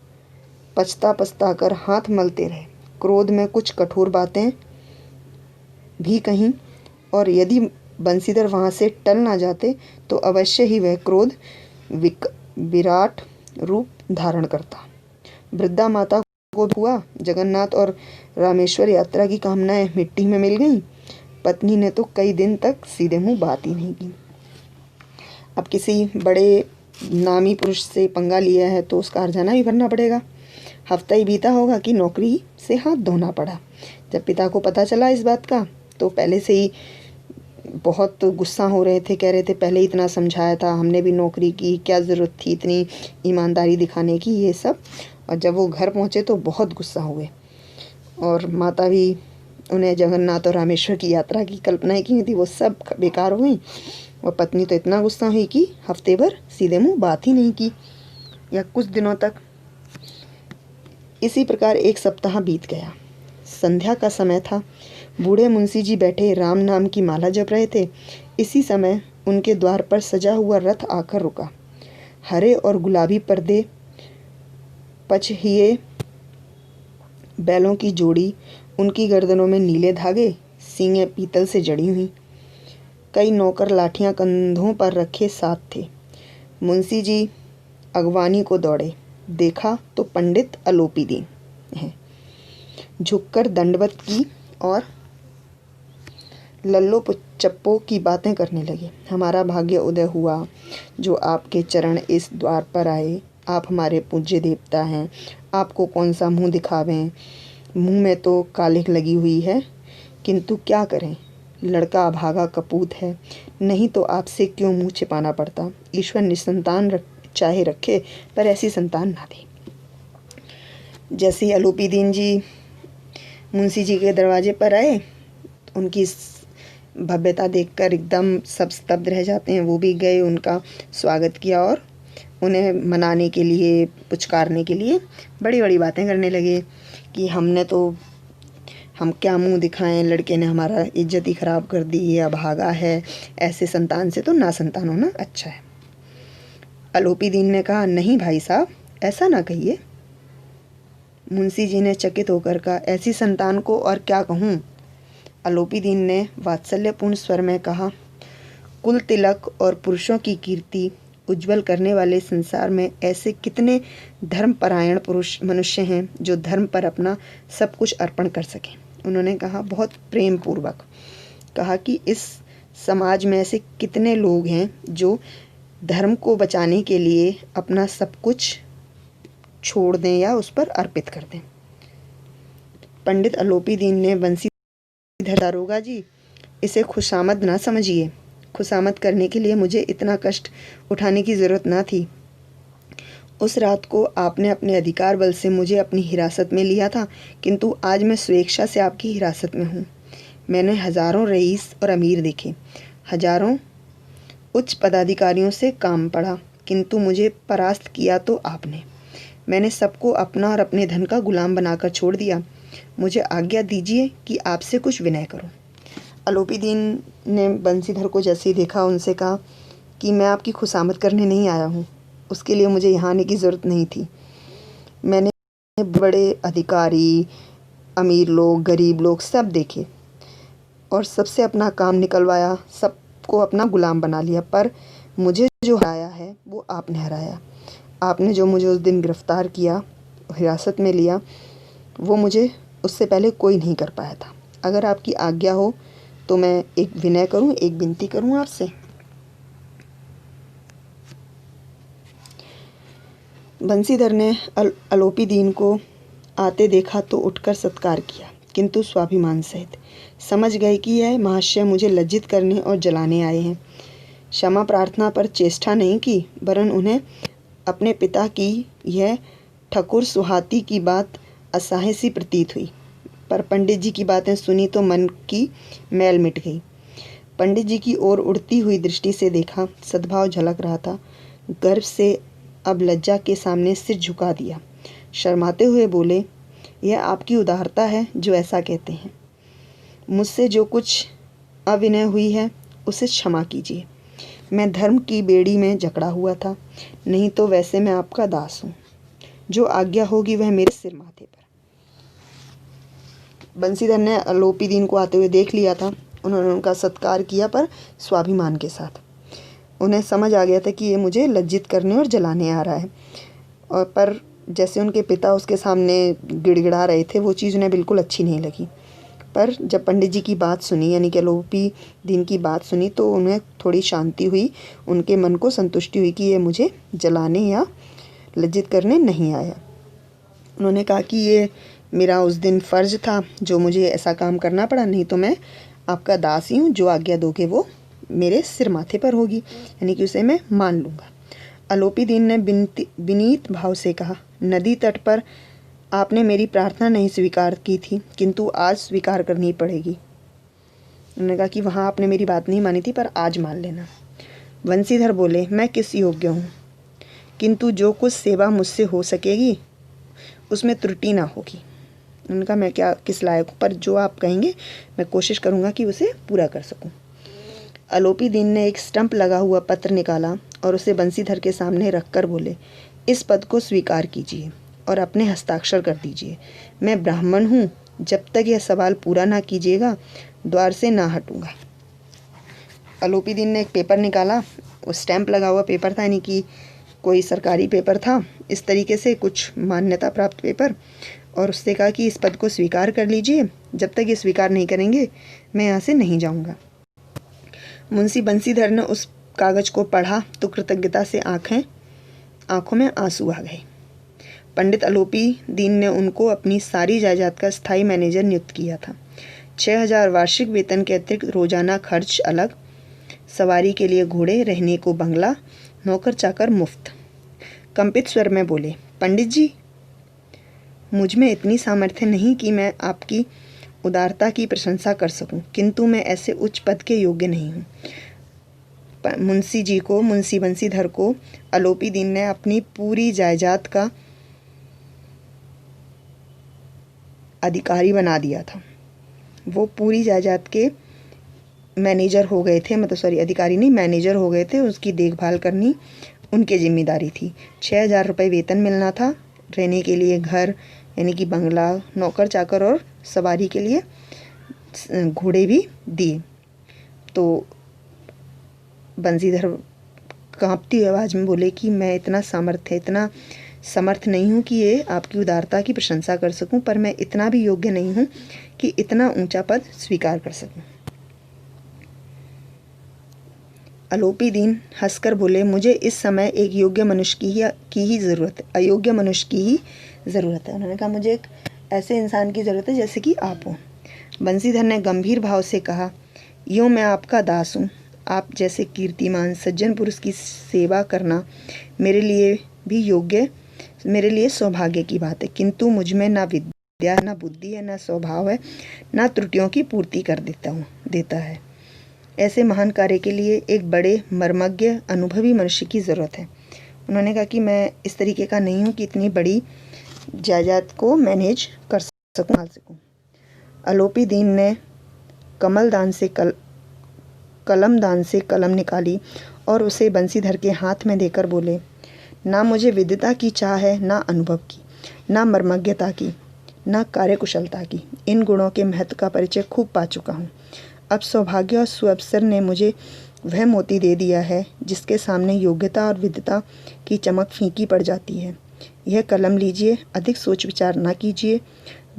[SPEAKER 1] पछता कर हाथ मलते रहे। क्रोध में कुछ कठोर बातें भी कहीं, और यदि बंसीधर वहाँ से टल ना जाते तो अवश्य ही वह क्रोध विराट रूप धारण करता। वृद्धा माता को हुआ जगन्नाथ और रामेश्वर यात्रा की कामनाएं मिट्टी में मिल गईं। पत्नी ने तो कई दिन तक सीधे मुंह बात ही नहीं की। अब किसी बड़े नामी पुरुष से पंगा लिया है तो उसका हर्जाना भी भरना पड़ेगा। हफ्ता ही बीता होगा कि नौकरी से हाथ धोना पड़ा। जब पिता को पता चला इस बात का तो पहले से ही बहुत गुस्सा हो रहे थे। कह रहे थे, पहले इतना समझाया था, हमने भी नौकरी की, क्या ज़रूरत थी इतनी ईमानदारी दिखाने की, ये सब। और जब वो घर पहुँचे तो बहुत गुस्सा हुए। और माता भी, उन्हें जगन्नाथ और रामेश्वर की यात्रा की कल्पनाएं की थी, वो सब बेकार हो गई। और पत्नी तो इतना गुस्सा हुई कि हफ्ते भर सीधे मुँह बात ही नहीं की, या कुछ दिनों तक। इसी प्रकार एक सप्ताह बीत गया। संध्या का समय था। बूढ़े मुंशी जी बैठे राम नाम की माला जप रहे थे। इसी समय उनके द्वार पर सजा हुआ रथ आकर रुका। हरे और गुलाबी पर्दे, पचहिए बैलों की जोड़ी, उनकी गर्दनों में नीले धागे, सींगें पीतल से जड़ी हुई। कई नौकर लाठियां कंधों पर रखे साथ थे। मुंशी जी अगवानी को दौड़े। देखा तो पंडित अलोपी दीन है। झुककर दंडवत की और लल्लो चप्पो की बातें करने लगे। हमारा भाग्य उदय हुआ जो आपके चरण इस द्वार पर आए। आप हमारे पूज्य देवता हैं, आपको कौन सा मुंह दिखावें। मुंह में तो कालिख लगी हुई है, किंतु क्या करें, लड़का अभागा कपूत है, नहीं तो आपसे क्यों मुंह छिपाना पड़ता। ईश्वर निसंतान चाहे रखे, पर ऐसी संतान ना दे। जैसे ही अलोपी दीन जी मुंशी जी के दरवाजे पर आए, उनकी भव्यता देखकर एकदम सब स्तब्ध रह जाते हैं। वो भी गए, उनका स्वागत किया और उन्हें मनाने के लिए, पुचकारने के लिए बड़ी बड़ी बातें करने लगे कि हम क्या मुंह दिखाएं, लड़के ने हमारा इज्जत ही ख़राब कर दी, ये अभागा है, ऐसे संतान से तो ना संतान होना अच्छा है। अलोपी दीन ने कहा, नहीं भाई साहब, ऐसा ना कहिए। मुंशी जी ने चकित होकर कहा, ऐसी संतान को और क्या कहूँ। अलोपी दीन ने वात्सल्यपूर्ण स्वर में कहा, कुल तिलक और पुरुषों की कीर्ति उज्जवल करने वाले संसार में ऐसे कितने धर्मपरायण मनुष्य हैं जो धर्म पर अपना सब कुछ अर्पण कर सकें। उन्होंने कहा, बहुत प्रेम पूर्वक कहा कि इस समाज में ऐसे कितने लोग हैं जो धर्म को बचाने के लिए अपना सब कुछ छोड़ दें या उस पर अर्पित कर दें। पंडित अलोपी दीन ने बंसीधर, दारोगा जी, इसे खुशामद ना समझिए। खुशामद करने के लिए मुझे इतना कष्ट उठाने की ज़रूरत ना थी। उस रात को आपने अपने अधिकार बल से मुझे अपनी हिरासत में लिया था, किंतु आज मैं स्वेच्छा से आपकी हिरासत में हूँ। मैंने हज़ारों रईस और अमीर देखे, हज़ारों उच्च पदाधिकारियों से काम पड़ा, किंतु मुझे परास्त किया तो आपने। मैंने सबको अपना और अपने धन का गुलाम बनाकर छोड़ दिया। मुझे आज्ञा दीजिए कि आपसे कुछ विनय करूं। अलोपी दीन ने बंसीधर को जैसे ही देखा उनसे कहा कि मैं आपकी खुशामद करने नहीं आया हूँ, उसके लिए मुझे यहाँ आने की ज़रूरत नहीं थी। मैंने बड़े अधिकारी, अमीर लोग, गरीब लोग सब देखे और सबसे अपना काम निकलवाया, सबको अपना गुलाम बना लिया, पर मुझे जो हराया है वो आपने हराया। आपने जो मुझे उस दिन गिरफ़्तार किया, हिरासत में लिया, वो मुझे उससे पहले कोई नहीं कर पाया था। अगर आपकी आज्ञा हो तो मैं एक विनय करूं, एक विनती करूं आपसे। बंसीधर ने अलोपी दीन को आते देखा तो उठकर सत्कार किया, किंतु स्वाभिमान सहित। समझ गए कि यह महाशय मुझे लज्जित करने और जलाने आए हैं। क्षमा प्रार्थना पर चेष्टा नहीं की, वरन उन्हें अपने पिता की यह ठकुर सुहाती की बात असह्य सी प्रतीत हुई। पर पंडित जी की बातें सुनी तो मन की मैल मिट गई। पंडित जी की ओर उड़ती हुई दृष्टि से देखा, सद्भाव झलक रहा था। गर्व से अब लज्जा के सामने सिर झुका दिया। शर्माते हुए बोले, यह आपकी उदारता है जो ऐसा कहते हैं। मुझसे जो कुछ अविनय हुई है उसे क्षमा कीजिए। मैं धर्म की बेड़ी में जकड़ा हुआ था, नहीं तो वैसे मैं आपका दास हूँ। जो आज्ञा होगी वह मेरे सिर माथे पर। बंसीधर ने अलोपी दीन को आते हुए देख लिया था। उन्होंने उनका सत्कार किया, पर स्वाभिमान के साथ। उन्हें समझ आ गया था कि ये मुझे लज्जित करने और जलाने आ रहा है। और पर जैसे उनके पिता उसके सामने गिड़गिड़ा रहे थे, वो चीज़ उन्हें बिल्कुल अच्छी नहीं लगी। पर जब पंडित जी की बात सुनी, यानी कि अलोपी दीन की बात सुनी, तो उन्हें थोड़ी शांति हुई, उनके मन को संतुष्टि हुई कि ये मुझे जलाने या लज्जित करने नहीं आया। उन्होंने कहा कि ये मेरा उस दिन फ़र्ज़ था जो मुझे ऐसा काम करना पड़ा, नहीं तो मैं आपका दास ही हूँ। जो आज्ञा दोगे वो मेरे सिर माथे पर होगी, यानी कि उसे मैं मान लूँगा। अलोपी दीन ने विनीत भाव से कहा, नदी तट पर आपने मेरी प्रार्थना नहीं स्वीकार की थी, किंतु आज स्वीकार करनी पड़ेगी। उन्होंने कहा कि वहाँ आपने मेरी बात नहीं मानी थी, पर आज मान लेना। बंसीधर बोले, मैं किस योग्य हूँ, किंतु जो कुछ सेवा मुझसे हो सकेगी उसमें त्रुटि ना होगी। उन्होंने कहा, मैं क्या किस लायक हूँ, पर जो आप कहेंगे मैं कोशिश करूँगा कि उसे पूरा कर सकूँ। अलोपी दीन ने एक स्टंप लगा हुआ पत्र निकाला और उसे बंसीधर के सामने रखकर बोले, इस पद को स्वीकार कीजिए और अपने हस्ताक्षर कर दीजिए। मैं ब्राह्मण हूँ, जब तक यह सवाल पूरा ना कीजिएगा द्वार से ना हटूँगा। अलोपी दीन ने एक पेपर निकाला, वो स्टैंप लगा हुआ पेपर था, यानी कि कोई सरकारी पेपर था, इस तरीके से कुछ मान्यता प्राप्त पेपर। और उससे कहा कि इस पद को स्वीकार कर लीजिए, जब तक ये स्वीकार नहीं करेंगे मैं यहाँ से नहीं जाऊँगा। मुंशी बंसीधर ने उस कागज को पढ़ा तो कृतज्ञता से आंखों में आंसू आ गए। पंडित अलोपी दीन ने उनको अपनी सारी जायदाद का स्थायी मैनेजर नियुक्त किया था। 6,000 वार्षिक वेतन के अतिरिक्त रोजाना खर्च अलग, सवारी के लिए घोड़े, रहने को बंगला, नौकर चाकर मुफ्त। कंपित स्वर में बोले, पंडित जी, मुझ में इतनी सामर्थ्य नहीं कि मैं आपकी उदारता की प्रशंसा कर सकूं, किंतु मैं ऐसे उच्च पद के योग्य नहीं हूं। मुंशी बंसीधर को अलोपी दीन ने अपनी पूरी जायदाद का अधिकारी बना दिया था। वो पूरी जायदाद के मैनेजर हो गए थे, अधिकारी नहीं, मैनेजर हो गए थे। उसकी देखभाल करनी उनकी जिम्मेदारी थी। 6,000 रुपये वेतन मिलना था, रहने के लिए घर यानी कि बंगला, नौकर चाकर और सवारी के लिए घोड़े भी दिए। तो बंसीधर कांपती आवाज़ में बोले कि मैं इतना समर्थ नहीं हूँ कि ये आपकी उदारता की प्रशंसा कर सकूं, पर मैं इतना भी योग्य नहीं हूँ कि इतना ऊंचा पद स्वीकार कर सकूं। अलोपी दीन हंसकर बोले, मुझे इस समय एक योग्य मनुष्य की ही ज़रूरत है, अयोग्य मनुष्य की ही ज़रूरत है। उन्होंने कहा, मुझे एक ऐसे इंसान की ज़रूरत है जैसे कि आप हो। बंसीधर ने गंभीर भाव से कहा, यूँ मैं आपका दास हूँ। आप जैसे कीर्तिमान सज्जन पुरुष की सेवा करना मेरे लिए सौभाग्य की बात है, किंतु मुझ में ना विद्या, ना बुद्धि है, ना स्वभाव है, ना त्रुटियों की पूर्ति कर देता है। ऐसे महान कार्य के लिए एक बड़े मर्मज्ञ अनुभवी मनुष्य की ज़रूरत है। उन्होंने कहा कि मैं इस तरीके का नहीं हूँ कि इतनी बड़ी जायदाद को मैनेज कर सकूँ। अलोपी दीन ने कलमदान से कलम निकाली और उसे बंसीधर के हाथ में देकर बोले, ना मुझे विद्वता की चाह है, ना अनुभव की, ना मर्मज्ञता की, ना कार्यकुशलता की। इन गुणों के महत्व का परिचय खूब पा चुका हूँ। अब सौभाग्य और सुअवसर ने मुझे वह मोती दे दिया है जिसके सामने योग्यता और विद्वता की चमक फीकी पड़ जाती है। यह कलम लीजिए, अधिक सोच विचार ना कीजिए,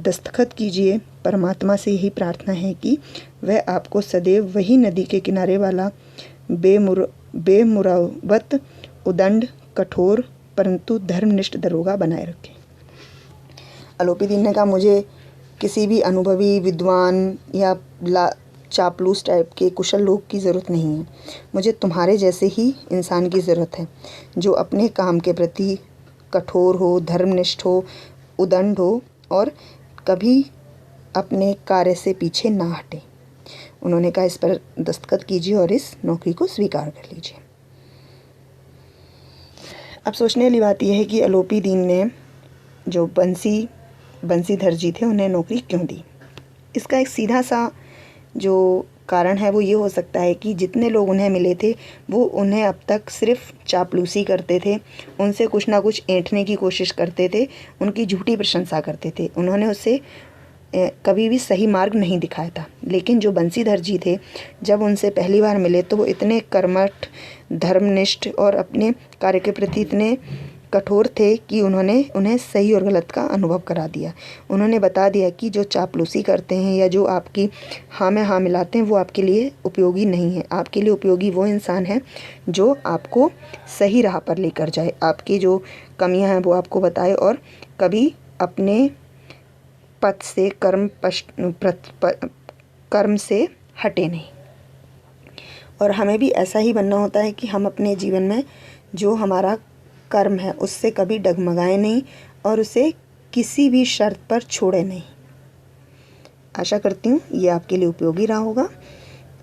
[SPEAKER 1] दस्तखत कीजिए। परमात्मा से यही प्रार्थना है कि वह आपको सदैव वही नदी के किनारे वाला बेमुरवत, उदंड, कठोर परंतु धर्मनिष्ठ दरोगा बनाए रखे। अलोपी दीन ने कहा, मुझे किसी भी अनुभवी विद्वान या चापलूस टाइप के कुशल लोग की ज़रूरत नहीं है। मुझे तुम्हारे जैसे ही इंसान की ज़रूरत है जो अपने काम के प्रति कठोर हो, धर्मनिष्ठ हो, उदंड हो और कभी अपने कार्य से पीछे ना हटे। उन्होंने कहा, इस पर दस्तखत कीजिए और इस नौकरी को स्वीकार कर लीजिए। अब सोचने वाली बात यह है कि अलोपी दीन ने जो बंसीधर जी थे उन्हें नौकरी क्यों दी। इसका एक सीधा सा जो कारण है वो ये हो सकता है कि जितने लोग उन्हें मिले थे वो उन्हें अब तक सिर्फ चापलूसी करते थे, उनसे कुछ ना कुछ ऐंठने की कोशिश करते थे, उनकी झूठी प्रशंसा करते थे। उन्होंने उसे कभी भी सही मार्ग नहीं दिखाया था। लेकिन जो बंसीधर जी थे, जब उनसे पहली बार मिले तो वो इतने कर्मठ, धर्मनिष्ठ और अपने कार्य के प्रति इतने कठोर थे कि उन्होंने उन्हें सही और गलत का अनुभव करा दिया। उन्होंने बता दिया कि जो चापलूसी करते हैं या जो आपकी हाँ में हाँ मिलाते हैं वो आपके लिए उपयोगी नहीं है। आपके लिए उपयोगी वो इंसान है जो आपको सही राह पर लेकर जाए, आपकी जो कमियां हैं वो आपको बताए और कभी अपने पथ से कर्म से हटे नहीं। और हमें भी ऐसा ही बनना होता है कि हम अपने जीवन में जो हमारा कर्म है उससे कभी डगमगाए नहीं और उसे किसी भी शर्त पर छोड़े नहीं। आशा करती हूँ ये आपके लिए उपयोगी रहा होगा।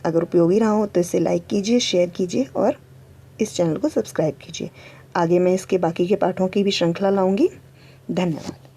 [SPEAKER 1] अगर उपयोगी रहा हो तो इसे लाइक कीजिए, शेयर कीजिए और इस चैनल को सब्सक्राइब कीजिए। आगे मैं इसके बाकी के पाठों की भी श्रृंखला लाऊंगी। धन्यवाद।